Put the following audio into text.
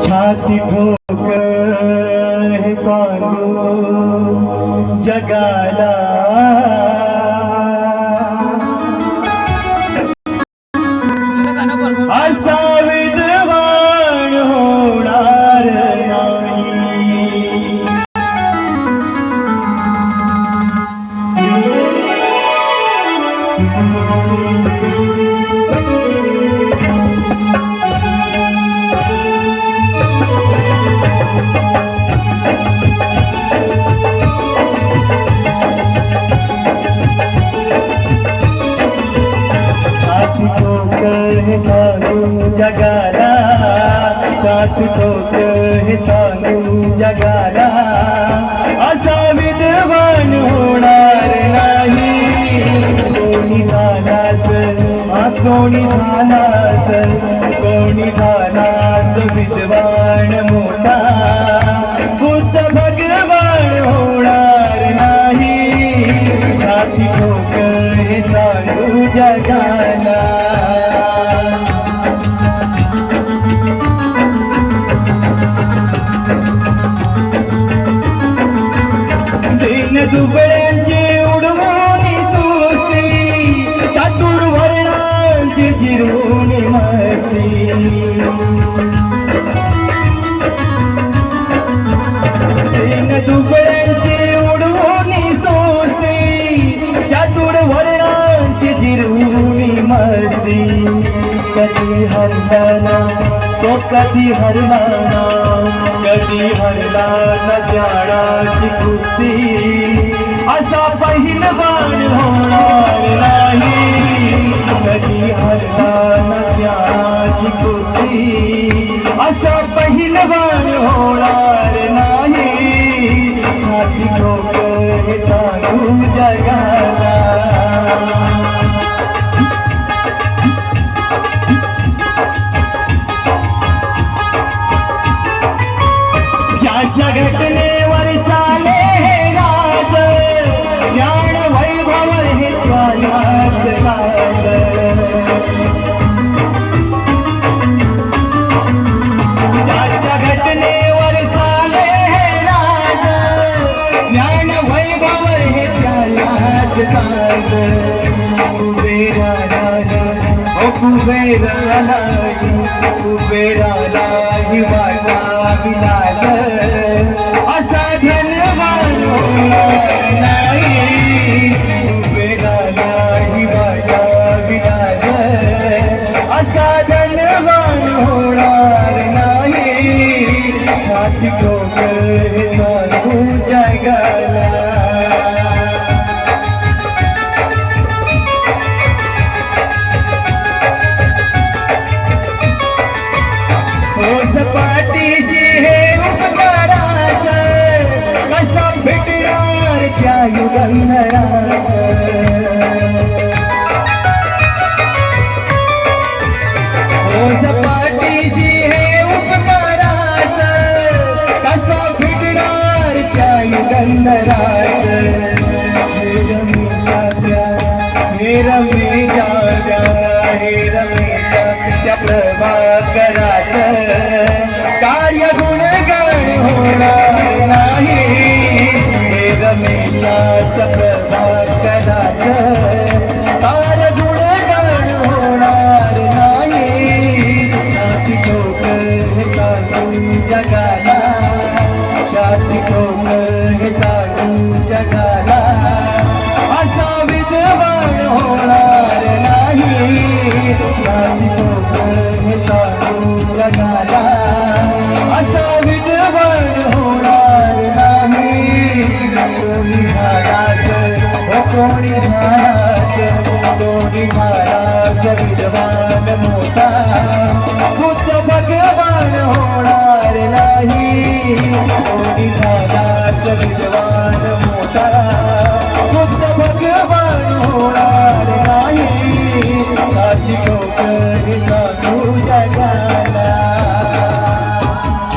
छाती ठोकर हे सांगू जगाला, असा विद्वान होणार नाही। हे सांगू जगाला, छाती ठोकर हे सांगू जगाला, असा विद्वान होणार नाही। कोणी झालाच कोणी झालाच कोणी झालाच विद्वान मोठा, बुद्ध भगवान होणार नाही। छाती ठोकर हे सांगू जगाला, दुबळ्यांची उडवून तुझी, चातुर वर्णांची जिरवून मती, तीन दुबळ्यांची उडवून तुझी, चातुर वर्णांची जिरवून मती। कधी हरला तो कधी हरला, कधी हरला न जाणाची कुस्ती, असा पहिलवान होणार नाही। कधी हरला न जाणाची कुस्ती, असा पहिलवान होणार नाही। छाती ठोकर हे सांगू जगाला, ज्याच्या घटनेवर चाले हे राज, ज्ञान वैभव हे स्वायात राज। ज्याच्या घटनेवर चाले हे राज, ज्ञान वैभव हे स्वायात राज। कुबेराला ही वाटा विलास, असा धनवान होणार नाही। कुबेराला ही वाटा विलास, असा धनवान होणार नाही। छाती ठोकर हे सांगू जगाला, पाठीशी हे उपकाराच, कसा भेटणार त्या युगंधराच। पाठीशी हे उपकाराच, कसा भेटणार त्या युगंधराच। हे रमेशा त्या प्रभाकराच, कार्य गुणगान होणार नाही। हे रमेशाच्या प्रभाकराच, कार्य गुणगान होणार नाही। छाती ठोकर हे सांगू जगाला, छाती ठोकर हे सांगू जगाला, असा विद्वान होणार नाही। छाती ठोकर हे सांगू जगाला, असा विद्वान होणार नाही। कोणी महाराज कोणी महाराज, कोणी महाराज विद्वान मोठा, बुद्ध भगवान होणार नाही। कोणी